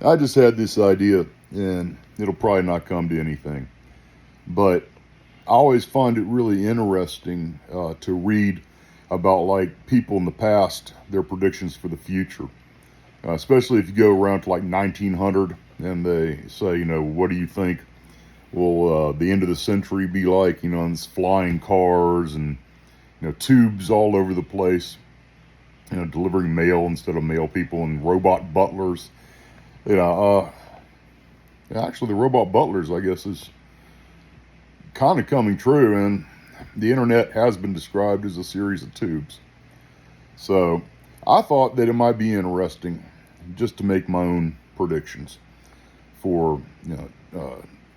I just had this idea, and it'll probably not come to anything. But I always find it really interesting to read about like people in the past, their predictions for the future. Especially if you go around to like 1900 and they say, what do you think will the end of the century be like? And it's flying cars and tubes all over the place. Delivering mail instead of mail people and robot butlers. You know, actually, the robot butlers, I guess, is kind of coming true, and the internet has been described as a series of tubes. So I thought that it might be interesting just to make my own predictions for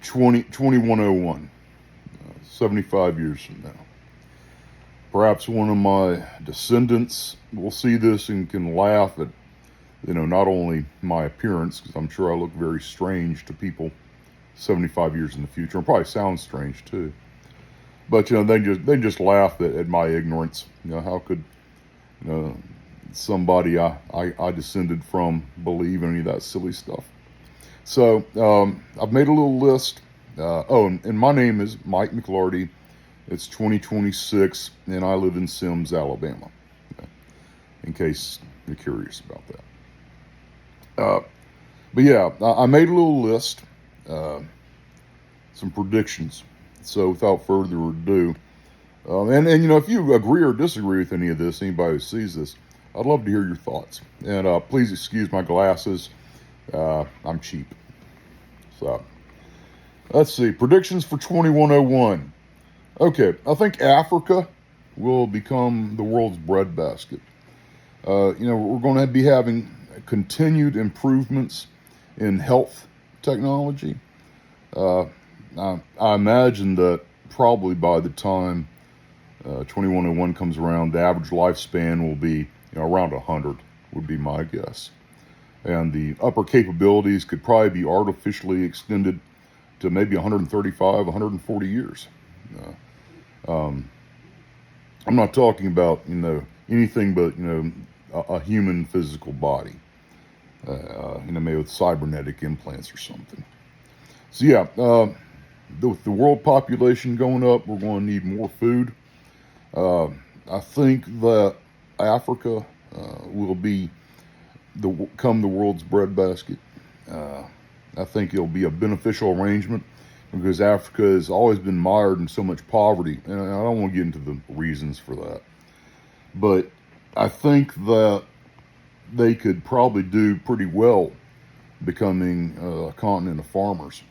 2101, 75 years from now. Perhaps one of my descendants will see this and can laugh at, not only my appearance, because I'm sure I look very strange to people 75 years in the future, and probably sound strange too. But they just laugh at my ignorance. How could somebody I descended from believe any of that silly stuff? So I've made a little list. And my name is Mike McLarty. It's 2026, and I live in Sims, Alabama, in case you're curious about that. But yeah, I made a little list, some predictions. So without further ado, and if you agree or disagree with any of this, anybody who sees this, I'd love to hear your thoughts. And please excuse my glasses. I'm cheap. So let's see. Predictions for 2101. Okay, I think Africa will become the world's breadbasket. We're going to be having continued improvements in health technology. I imagine that probably by the time 2101 comes around, the average lifespan will be around 100, would be my guess. And the upper capabilities could probably be artificially extended to maybe 135, 140 years. I'm not talking about, anything but, a human physical body, maybe with cybernetic implants or something. So yeah, with the world population going up, we're going to need more food. I think that Africa will become the world's breadbasket. I think it'll be a beneficial arrangement because Africa has always been mired in so much poverty, and I don't want to get into the reasons for that. But I think that they could probably do pretty well becoming a continent of farmers.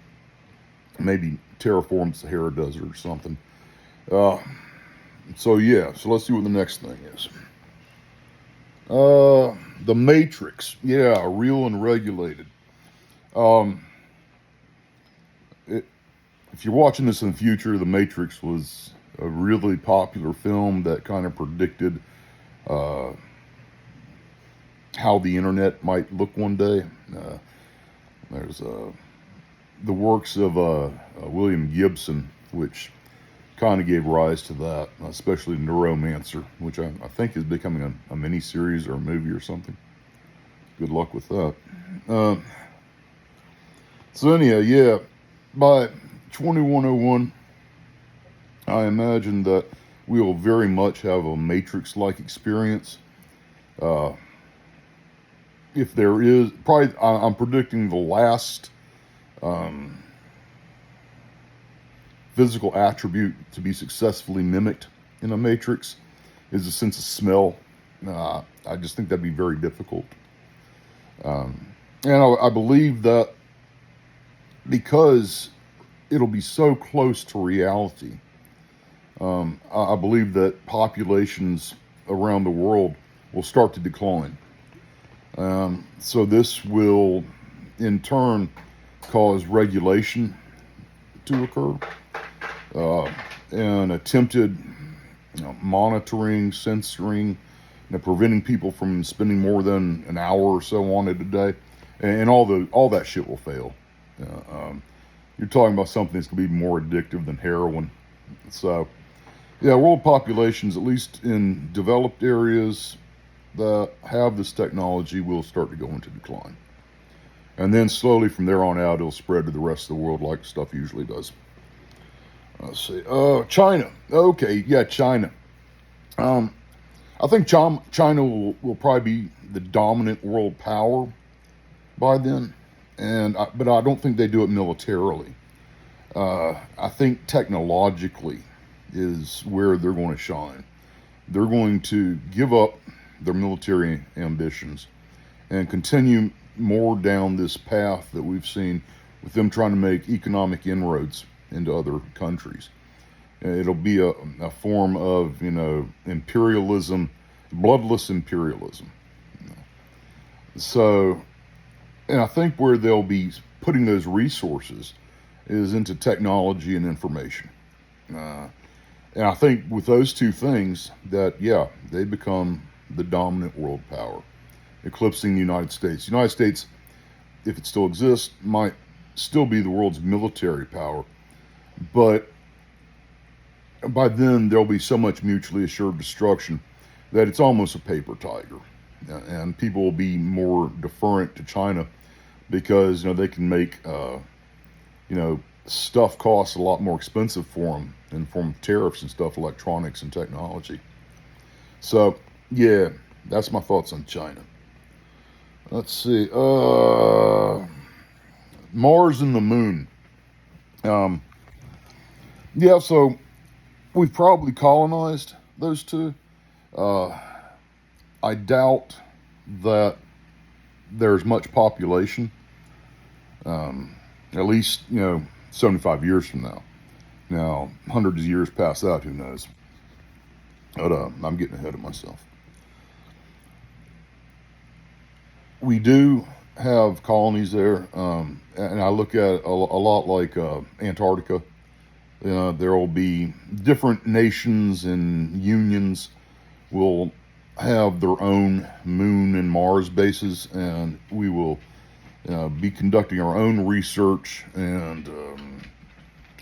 Maybe terraform the Sahara Desert or something. So let's see what the next thing is. The Matrix. Yeah, real and regulated. If you're watching this in the future, The Matrix was a really popular film that kind of predicted how the internet might look one day. There's the works of William Gibson, which kind of gave rise to that, especially Neuromancer, which I think is becoming a mini-series or a movie or something. Good luck with that. So anyhow, yeah, by 2101, I imagine that we will very much have a Matrix-like experience. If there is, probably, I'm predicting the last physical attribute to be successfully mimicked in a Matrix is a sense of smell. I just think that'd be very difficult. And I believe that because it'll be so close to reality, I believe that populations around the world will start to decline. So this will, in turn, cause regulation to occur, and attempted monitoring, censoring, preventing people from spending more than an hour or so on it a day, and all that shit will fail. You're talking about something that's going to be more addictive than heroin. So, yeah, world populations, at least in developed areas that have this technology, will start to go into decline. And then slowly from there on out, it'll spread to the rest of the world like stuff usually does. Let's see. China. Okay, yeah, China. Um, I think China will probably be the dominant world power by then, but I don't think they do it militarily. I think technologically is where they're going to shine. They're going to give up their military ambitions and continue more down this path that we've seen with them trying to make economic inroads into other countries. It'll be a form of, imperialism, bloodless imperialism. So, and I think where they'll be putting those resources is into technology and information. And I think with those two things, that, yeah, they become the dominant world power, eclipsing the United States. The United States, if it still exists, might still be the world's military power, but by then there'll be so much mutually assured destruction that it's almost a paper tiger, and people will be more deferent to China because they can make stuff costs a lot more expensive for them in the form of tariffs and stuff, electronics and technology. So yeah, that's my thoughts on China. Let's see. Mars and the moon. Yeah, so we've probably colonized those two. I doubt that there's much population, at least, 75 years from now. Now, hundreds of years past that, who knows? But I'm getting ahead of myself. We do have colonies there, and I look at it a lot like Antarctica. There will be different nations and unions will have their own moon and Mars bases, and we will be conducting our own research and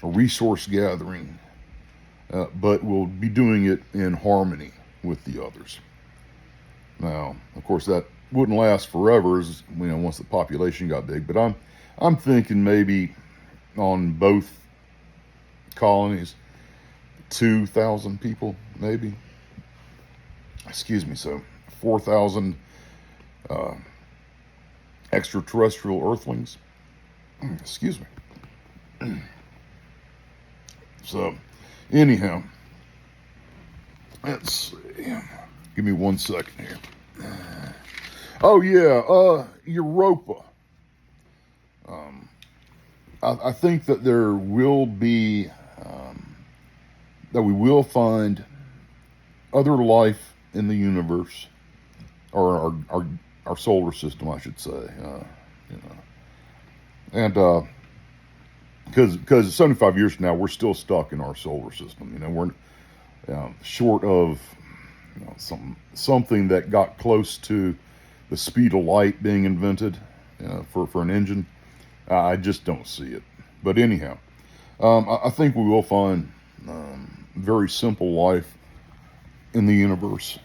resource gathering, but we'll be doing it in harmony with the others. Now, of course, that wouldn't last forever, as once the population got big. But I'm thinking maybe on both colonies, 2,000 people, maybe. Excuse me. So 4,000 extraterrestrial Earthlings. Excuse me. So, anyhow, let's see. Give me 1 second here. Oh yeah, Europa. I think that there will be, that we will find other life in the universe, or our solar system, I should say. And because 75 years from now, we're still stuck in our solar system. We're short of something that got close to the speed of light being invented for an engine. I just don't see it. But anyhow, I think we will find very simple life in the universe,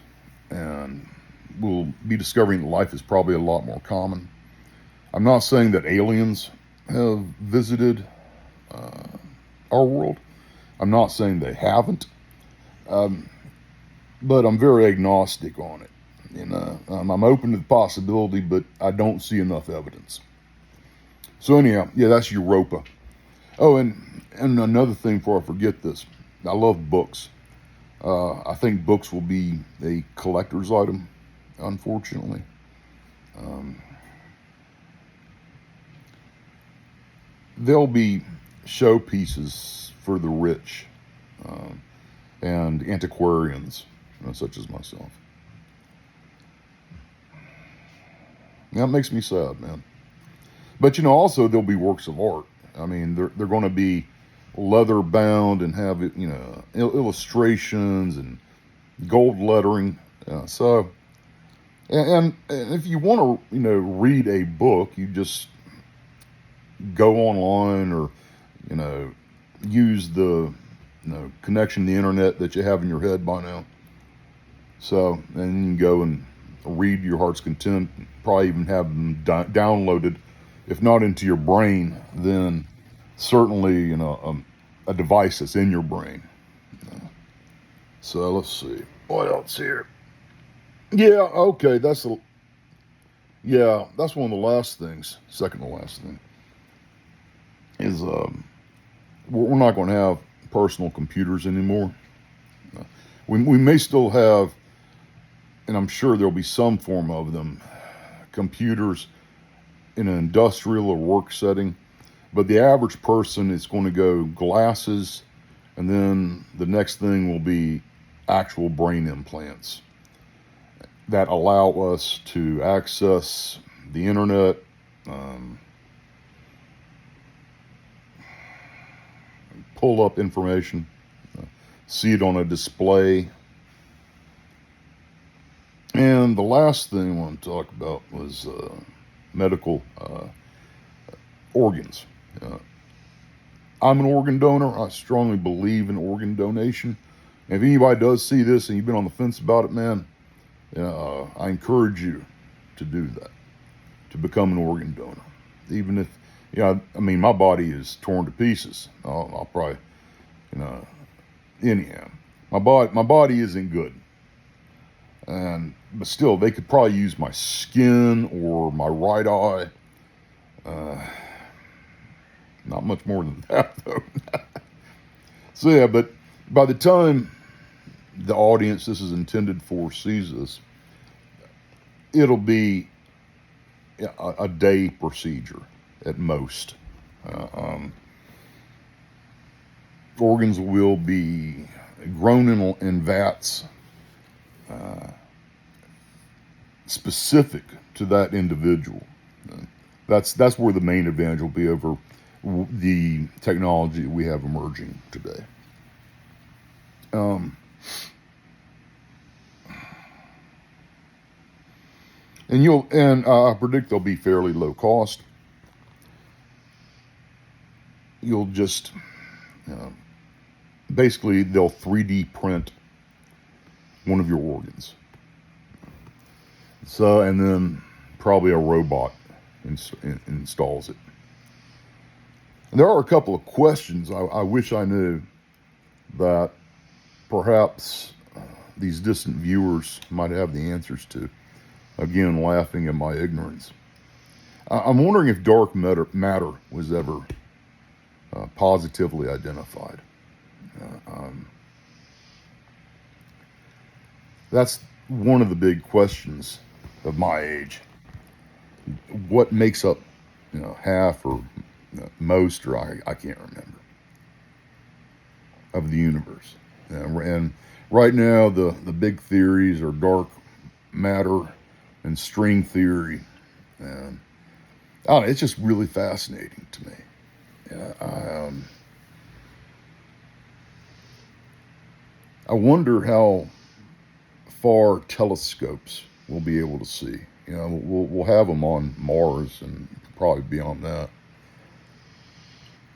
and we'll be discovering that life is probably a lot more common. I'm not saying that aliens have visited our world. I'm not saying they haven't, but I'm very agnostic on it. I'm open to the possibility, but I don't see enough evidence. So anyhow, yeah, that's Europa. Oh, and another thing before I forget this, I love books. I think books will be a collector's item, unfortunately. They'll be showpieces for the rich and antiquarians, such as myself. That makes me sad, man. But also there'll be works of art. I mean, they're going to be leather bound and have illustrations and gold lettering. So, and if you want to read a book, you just go online or use the connection to the internet that you have in your head by now. So, and you can go and read your heart's content. Probably even have them downloaded if not into your brain, then certainly, a device that's in your brain. So let's see. What else here? Yeah, okay, that's one of the last things, second to last thing, is we're not going to have personal computers anymore. We may still have, and I'm sure there'll be some form of them, computers in an industrial or work setting, but the average person is going to go glasses, and then the next thing will be actual brain implants that allow us to access the internet, pull up information, see it on a display. And the last thing I want to talk about was medical organs. I'm an organ donor. I strongly believe in organ donation. And if anybody does see this and you've been on the fence about it, man, I encourage you to do that, to become an organ donor. Even if, my body is torn to pieces. I'll probably, anyhow, my body isn't good. But still, they could probably use my skin or my right eye. Not much more than that, though. So yeah, but by the time the audience this is intended for sees this, it'll be a day procedure at most. Organs will be grown in vats specific to that individual. That's where the main advantage will be over the technology we have emerging today. And I predict they'll be fairly low cost. You'll just basically they'll 3D print one of your organs. So, and then probably a robot installs it. And there are a couple of questions I wish I knew that perhaps these distant viewers might have the answers to. Again, laughing at my ignorance. I'm wondering if dark matter was ever positively identified. That's one of the big questions of my age. What makes up, half or most, or I can't remember, of the universe? And right now, the big theories are dark matter and string theory, and I don't know, it's just really fascinating to me. I wonder how far telescopes will be able to see. We'll have them on Mars and probably beyond that.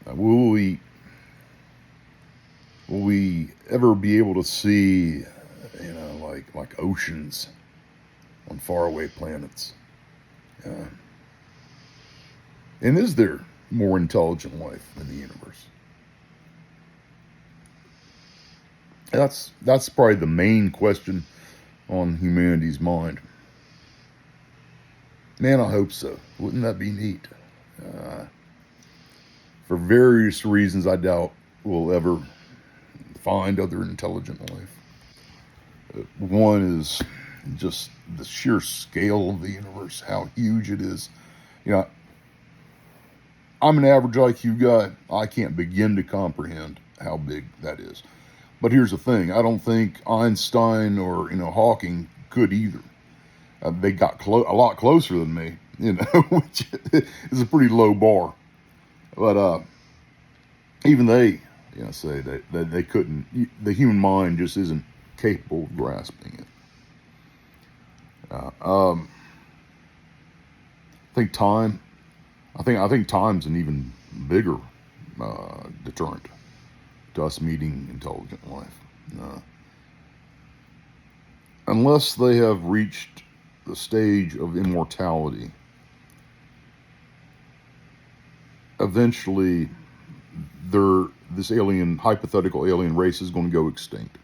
Will we ever be able to see, like oceans on faraway planets? And is there more intelligent life in the universe? That's probably the main question on humanity's mind. Man, I hope so. Wouldn't that be neat? For various reasons, I doubt we'll ever find other intelligent life. One is just the sheer scale of the universe, how huge it is. I'm an average IQ guy. I can't begin to comprehend how big that is. But here's the thing. I don't think Einstein or, Hawking could either. They got a lot closer than me, which is a pretty low bar. But even they, say that they couldn't. The human mind just isn't capable of grasping it. I think time. I think time's an even bigger deterrent to us meeting intelligent life. Unless they have reached the stage of immortality, eventually this hypothetical alien race is going to go extinct.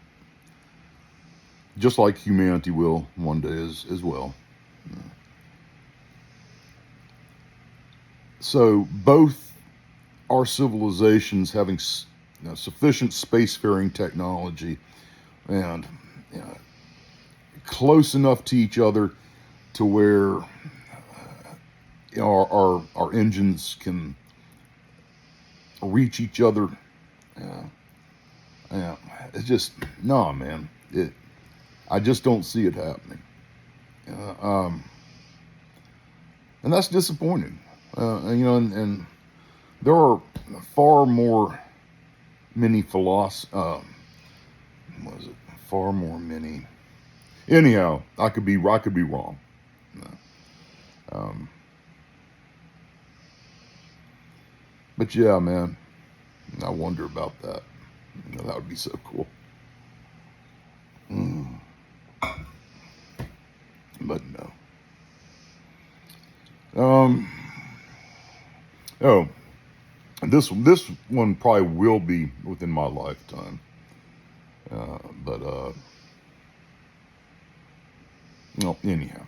Just like humanity will one day as well. So both our civilizations having sufficient spacefaring technology and close enough to each other to where our engines can reach each other. Yeah, it's just no, man. I just don't see it happening, and that's disappointing. And there are far more many what is it? Far more many. Anyhow, I could be wrong. But yeah, man, I wonder about that. That would be so cool. But no. Oh, this one probably will be within my lifetime. But anyhow.